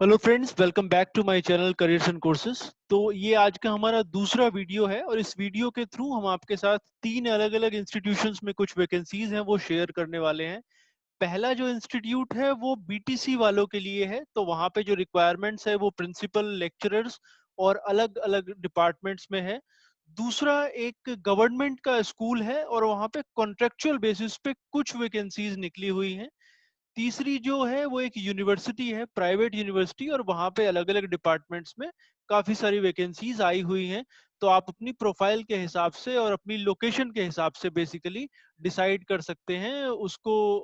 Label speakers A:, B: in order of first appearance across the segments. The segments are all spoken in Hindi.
A: Hello friends, welcome back to my channel careers and courses. तो ये आज का हमारा दूसरा वीडियो है और इस वीडियो के थ्रू हम आपके साथ तीन अलग अलग इंस्टीट्यूशंस में कुछ वैकेंसीज हैं वो शेयर करने वाले हैं। पहला जो इंस्टीट्यूट है वो बीटीसी वालों के लिए है, तो वहाँ पे जो रिक्वायरमेंट्स है वो प्रिंसिपल, लेक्चरर्स और अलग अलग डिपार्टमेंट्स में है। दूसरा एक गवर्नमेंट का स्कूल है और वहाँ पे कॉन्ट्रेक्चुअल बेसिस पे कुछ वैकेंसीज निकली हुई हैं। तीसरी जो है वो एक यूनिवर्सिटी है, प्राइवेट यूनिवर्सिटी, और वहाँ पे अलग अलग डिपार्टमेंट्स में काफी सारी वैकेंसीज आई हुई हैं। तो आप अपनी प्रोफाइल के हिसाब से और अपनी लोकेशन के हिसाब से बेसिकली डिसाइड कर सकते हैं उसको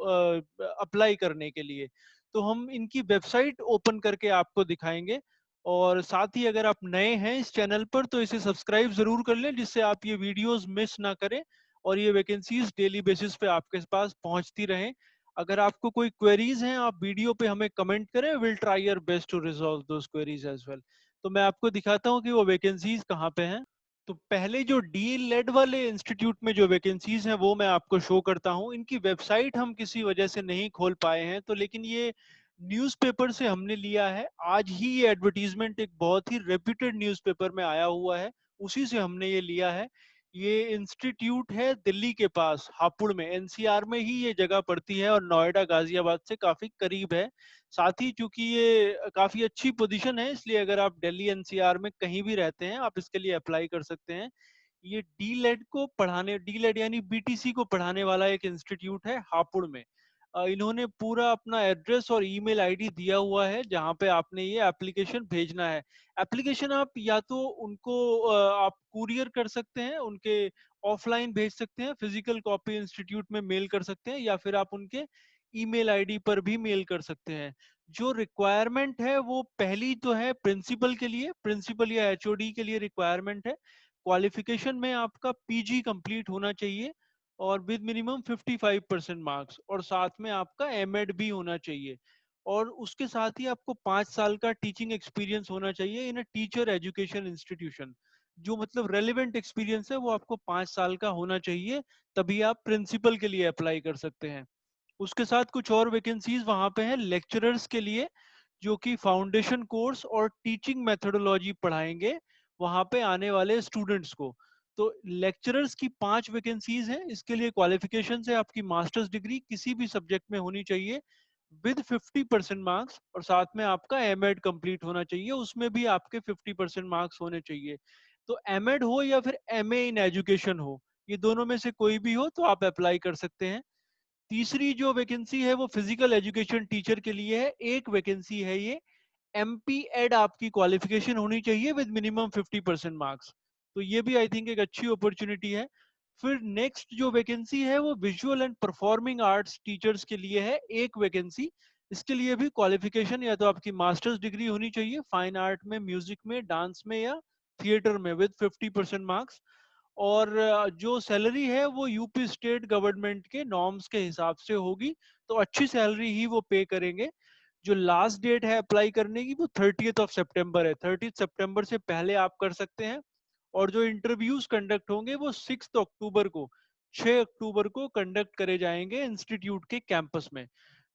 A: अप्लाई करने के लिए। तो हम इनकी वेबसाइट ओपन करके आपको दिखाएंगे, और साथ ही अगर आप नए हैं इस चैनल पर तो इसे सब्सक्राइब जरूर कर लें जिससे आप ये वीडियोस मिस ना करें और ये वैकेंसीज डेली बेसिस पे आपके पास पहुंचती रहें। अगर आपको कोई क्वेरीज हैं आप वीडियो पे हमें कमेंट करें, will try your best to resolve those queries as well. तो मैं आपको दिखाता हूँ कि वो वैकेंसीज कहाँ पे हैं। तो पहले जो डी लेड वाले इंस्टीट्यूट में जो वैकेंसीज हैं वो मैं आपको शो करता हूँ। इनकी वेबसाइट हम किसी वजह से नहीं खोल पाए हैं, तो लेकिन ये न्यूज़पेपर से हमने लिया है। आज ही ये एडवर्टीजमेंट एक बहुत ही रेप्यूटेड न्यूज़पेपर में आया हुआ है, उसी से हमने ये लिया है। ये इंस्टीट्यूट है दिल्ली के पास हापुड़ में, एनसीआर में ही ये जगह पड़ती है और नोएडा गाजियाबाद से काफी करीब है। साथ ही चूंकि ये काफी अच्छी पोजीशन है, इसलिए अगर आप दिल्ली एनसीआर में कहीं भी रहते हैं आप इसके लिए अप्लाई कर सकते हैं। ये डी लेड यानी बीटीसी को पढ़ाने वाला एक इंस्टीट्यूट है हापुड़ में। इन्होंने पूरा अपना एड्रेस और ईमेल आईडी दिया हुआ है जहाँ पे आपने ये एप्लीकेशन भेजना है। एप्लीकेशन आप या तो उनको आप कुरियर कर सकते हैं, उनके ऑफलाइन भेज सकते हैं, फिजिकल कॉपी इंस्टीट्यूट में मेल कर सकते हैं, या फिर आप उनके ईमेल आईडी पर भी मेल कर सकते हैं। जो रिक्वायरमेंट है वो पहली तो है प्रिंसिपल के लिए, प्रिंसिपल या एचओडी के लिए रिक्वायरमेंट है। क्वालिफिकेशन में आपका पीजी कंप्लीट होना चाहिए और विद मिनिमम 55% मार्क्स, और साथ में आपका एमएड भी होना चाहिए। और उसके साथ ही आपको 5 साल का टीचिंग एक्सपीरियंस होना चाहिए इन अ टीचर एजुकेशन इंस्टीट्यूशन। जो मतलब रेलिवेंट एक्सपीरियंस है वो आपको 5 साल का होना चाहिए, तभी आप प्रिंसिपल के लिए अप्लाई कर सकते हैं। उसके साथ कुछ और वैकेंसीज वहां पे हैं लेक्चरर्स के लिए, जो कि फाउंडेशन कोर्स और टीचिंग मेथोडोलॉजी पढ़ाएंगे वहां पे आने वाले स्टूडेंट्स को। तो लेक्चरर्स की 5 वैकेंसीज हैं। इसके लिए क्वालिफिकेशन से आपकी मास्टर्स डिग्री किसी भी सब्जेक्ट में होनी चाहिए विद 50% मार्क्स, और साथ में आपका एमएड कंप्लीट होना चाहिए, उसमें भी आपके 50% मार्क्स होने चाहिए। तो एमएड हो या फिर एमए इन एजुकेशन हो, ये दोनों में से कोई भी हो तो आप अप्लाई कर सकते हैं। तीसरी जो वैकेंसी है वो फिजिकल एजुकेशन टीचर के लिए है, एक वैकेंसी है ये। एमपी एड आपकी क्वालिफिकेशन होनी चाहिए विद मिनिमम 50% मार्क्स। तो ये भी आई थिंक एक अच्छी अपॉर्चुनिटी है। फिर नेक्स्ट जो वैकेंसी है वो visual and performing arts teachers के लिए है, एक वैकेंसी। इसके लिए भी क्वालिफिकेशन या तो आपकी मास्टर्स डिग्री होनी चाहिए फाइन आर्ट में, म्यूजिक में, डांस में या थिएटर में विद 50% मार्क्स। और जो सैलरी है वो यूपी स्टेट गवर्नमेंट के नॉर्म्स के हिसाब से होगी, तो अच्छी सैलरी ही वो पे करेंगे। जो लास्ट डेट है अप्लाई करने की वो 30th ऑफ सितंबर है, 30th सितंबर से पहले आप कर सकते हैं। और जो इंटरव्यूज कंडक्ट होंगे वो 6 अक्टूबर को, 6 अक्टूबर को कंडक्ट करे जाएंगे इंस्टीट्यूट के कैंपस में।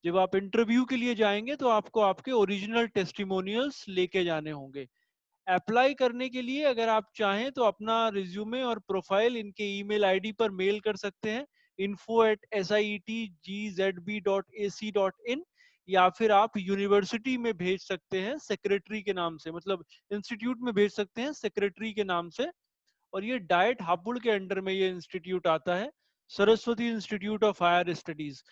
A: जब आप इंटरव्यू के लिए जाएंगे तो आपको आपके ओरिजिनल टेस्टिमोनियल्स लेके जाने होंगे। अप्लाई करने के लिए अगर आप चाहें तो अपना रिज्यूमे और प्रोफाइल इनके ईमेल आईडी पर मेल कर सकते हैं, info@sietgzb.ac.in, या फिर आप यूनिवर्सिटी में भेज सकते हैं सेक्रेटरी के नाम से, मतलब इंस्टीट्यूट में भेज सकते हैं सेक्रेटरी के नाम से। और ये डाइट हापुड़ के अंडर में ये इंस्टीट्यूट आता है, Saraswati institute of higher studies.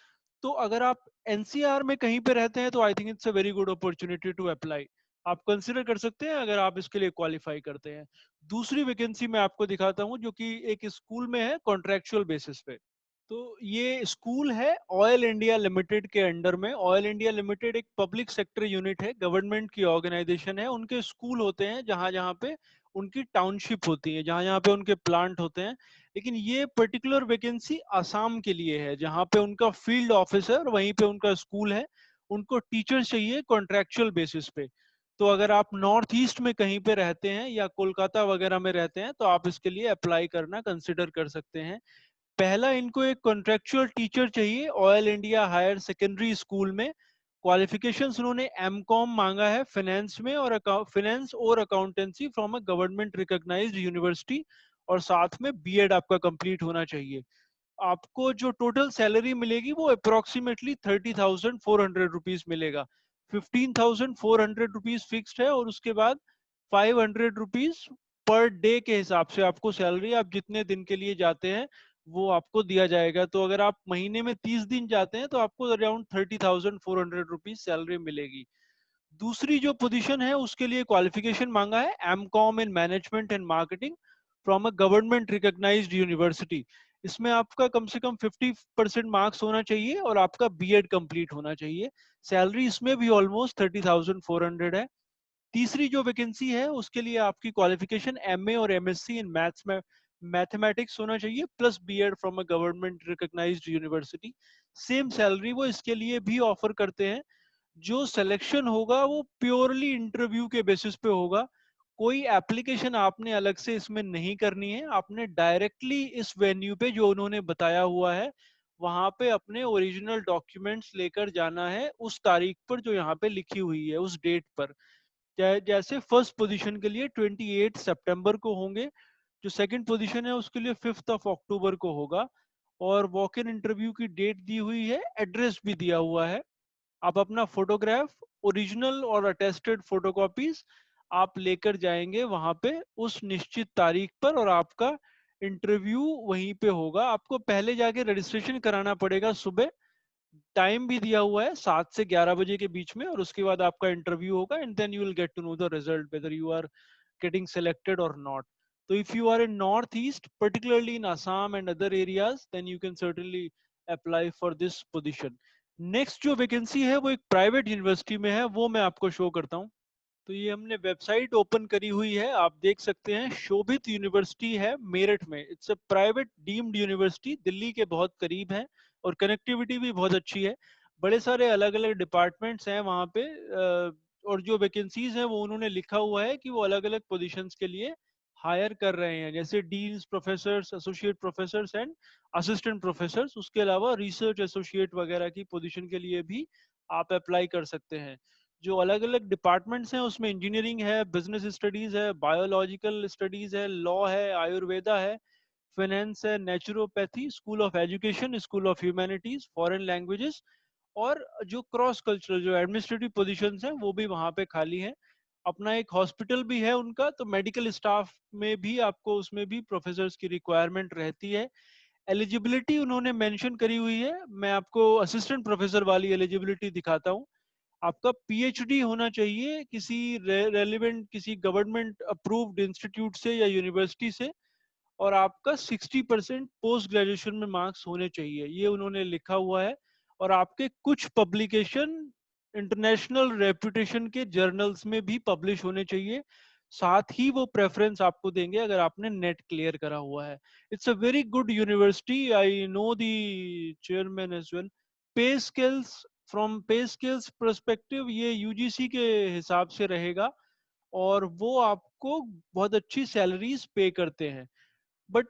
A: तो अगर आप एनसीआर में कहीं पे रहते हैं तो I think it's a very good opportunity to apply. आप कंसिडर कर सकते हैं अगर आप इसके लिए क्वालिफाई करते हैं। दूसरी वैकेंसी मैं आपको दिखाता हूँ जो कि एक स्कूल में है कॉन्ट्रेक्चुअल बेसिस पे। तो ये स्कूल है ऑयल इंडिया लिमिटेड के अंडर में। ऑयल इंडिया लिमिटेड एक पब्लिक सेक्टर यूनिट है, गवर्नमेंट की ऑर्गेनाइजेशन है। उनके स्कूल होते हैं जहां जहां पे उनकी टाउनशिप होती है, जहां जहां पे उनके प्लांट होते हैं। लेकिन ये पर्टिकुलर वैकेंसी आसाम के लिए है जहां पे उनका फील्ड ऑफिस है और वहीं पे उनका स्कूल है। उनको टीचर चाहिए कॉन्ट्रेक्चुअल बेसिस पे। तो अगर आप नॉर्थ ईस्ट में कहीं पे रहते हैं या कोलकाता वगैरह में रहते हैं तो आप इसके लिए अप्लाई करना कंसिडर कर सकते हैं। पहला इनको एक कॉन्ट्रेक्चुअल टीचर चाहिए oil India higher secondary school में। क्वालिफिकेशंस उन्होंने एमकॉम मांगा है फाइनेंस में और फाइनेंस और accountancy from a government recognized university, और साथ में बीएड आपका कंप्लीट होना चाहिए। आपको जो टोटल सैलरी मिलेगी वो अप्रोक्सीमेटली 30,400 मिलेगा। 15,400 फिक्स्ड है, और उसके बाद 500 पर डे के हिसाब से आपको सैलरी, आप जितने दिन के लिए जाते हैं वो आपको दिया जाएगा। तो अगर आप महीने में 30 दिन जाते हैं तो आपको अराउंड 30,400 सैलरी मिलेगी। दूसरी जो पोजीशन है उसके लिए क्वालिफिकेशन मांगा है MCom in management and marketing from a government recognized university. इसमें आपका कम से कम 50% मार्क्स होना चाहिए और आपका बीएड कंप्लीट होना चाहिए। सैलरी इसमें भी ऑलमोस्ट 30,400 है। तीसरी जो वैकेंसी है उसके लिए आपकी क्वालिफिकेशन एमए और एमएससी इन मैथ्स में मैथमेटिक्स होना चाहिए plus BEd from a government recognized university. Same salary वो इसके लिए भी ऑफर करते हैं। जो सिलेक्शन होगा वो प्योरली इंटरव्यू के बेसिस पे होगा। कोई एप्लीकेशन आपने अलग से इसमें नहीं करनी है, आपने डायरेक्टली इस वेन्यू पे जो उन्होंने बताया हुआ है वहां पे अपने ओरिजिनल डॉक्यूमेंट्स लेकर जाना है उस तारीख पर जो यहाँ पे लिखी हुई है, उस डेट पर। जैसे फर्स्ट पोजीशन के लिए 28 सितंबर को होंगे, जो सेकंड पोजीशन है उसके लिए 5 अक्टूबर को होगा, और वॉक इन इंटरव्यू की डेट दी हुई है, एड्रेस भी दिया हुआ है। आप अपना फोटोग्राफ, ओरिजिनल और अटेस्टेड फोटोकॉपीज आप लेकर जाएंगे वहां पे उस निश्चित तारीख पर, और आपका इंटरव्यू वहीं पे होगा। आपको पहले जाके रजिस्ट्रेशन कराना पड़ेगा सुबह, टाइम भी दिया हुआ है 7 से 11 बजे के बीच में, और उसके बाद आपका इंटरव्यू होगा and then you will get to know the result whether you are getting selected or not. So if you are in northeast, particularly in Assam and other areas, then you can certainly apply for this position. Next जो वैकेंसी है वो एक प्राइवेट यूनिवर्सिटी में है, वो मैं आपको शो करता हूँ। तो ये हमने वेबसाइट ओपन करी हुई है, आप देख सकते हैं शोभित यूनिवर्सिटी है मेरठ में। It's a private deemed university, Delhi के बहुत करीब है और कनेक्टिविटी भी बहुत अच्छी है। बड़े सारे अलग अलग डिपार्टमेंट्स हैं वहाँ पे, और जो वैकेंसीज हैं वो उन्होंने लिखा हुआ है कि वो अलग अलग पोजीशंस के लिए हायर कर रहे हैं, जैसे deans, professors, associate professors and assistant professors. उसके अलावा रिसर्च एसोसिएट वगैरह की पोजीशन के लिए भी आप अप्लाई कर सकते हैं। जो अलग अलग डिपार्टमेंट्स हैं उसमें इंजीनियरिंग है, बिजनेस स्टडीज है, बायोलॉजिकल स्टडीज है, लॉ है, आयुर्वेदा है, फाइनेंस है, naturopathy, school of education, school of humanities, foreign languages, और जो क्रॉस कल्चरल जो एडमिनिस्ट्रेटिव पोजीशंस हैं वो भी वहां पे खाली हैं। अपना एक हॉस्पिटल भी है उनका, तो मेडिकल स्टाफ में भी आपको उसमें भी प्रोफेसर्स की रिक्वायरमेंट रहती है। एलिजिबिलिटी उन्होंने मेंशन करी हुई है, मैं आपको असिस्टेंट प्रोफेसर वाली एलिजिबिलिटी दिखाता हूँ। आपका पीएचडी होना चाहिए किसी रेलिवेंट, किसी गवर्नमेंट अप्रूव्ड इंस्टीट्यूट से या यूनिवर्सिटी से, और आपका 60% पोस्ट ग्रेजुएशन में मार्क्स होने चाहिए, ये उन्होंने लिखा हुआ है। और आपके कुछ पब्लिकेशन इंटरनेशनल रेपुटेशन के जर्नल्स में भी पब्लिश होने चाहिए। साथ ही वो प्रेफरेंस आपको देंगे अगर आपने नेट क्लियर करा हुआ है। It's a very good university, I know the chairman as well. Pay scales, from pay scales perspective ये यूजीसी के हिसाब से रहेगा, और वो आपको बहुत अच्छी सैलरीज पे करते हैं। बट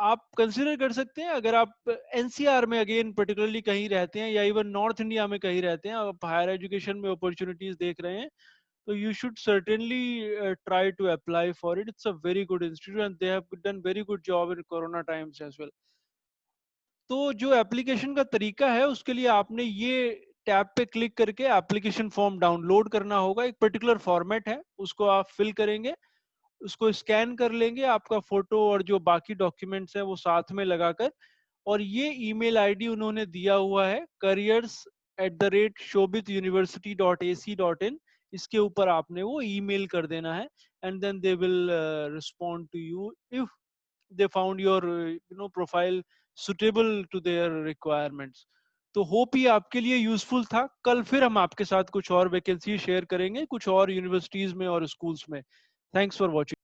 A: आप कंसिडर कर सकते हैं, अगर आप एनसीआर में अगेन पर्टिकुलरली कहीं रहते हैं या इवन नॉर्थ इंडिया में कहीं रहते हैं, आप हायर एजुकेशन में अपॉर्चुनिटीज देख रहे हैं, तो you should certainly try to apply for it. It's a very good institute and they have done very good job in corona times as well. तो जो एप्लीकेशन का तरीका है उसके लिए आपने ये टैब पे क्लिक करके एप्लीकेशन फॉर्म डाउनलोड करना होगा। एक पर्टिकुलर फॉर्मेट है, उसको आप फिल करेंगे, उसको स्कैन कर लेंगे, आपका फोटो और जो बाकी डॉक्यूमेंट्स हैं वो साथ में लगाकर, और ये ईमेल आईडी उन्होंने दिया हुआ है careers@shobituniversity.ac.in, इसके ऊपर आपने वो ईमेल कर देना है, and then they will respond to you if they found your profile suitable to their requirements. तो होप ये आपके लिए यूजफुल था। कल फिर हम आपके साथ कुछ और वैकेंसी शेयर करेंगे कुछ और यूनिवर्सिटीज में और स्कूल्स में। Thanks for watching.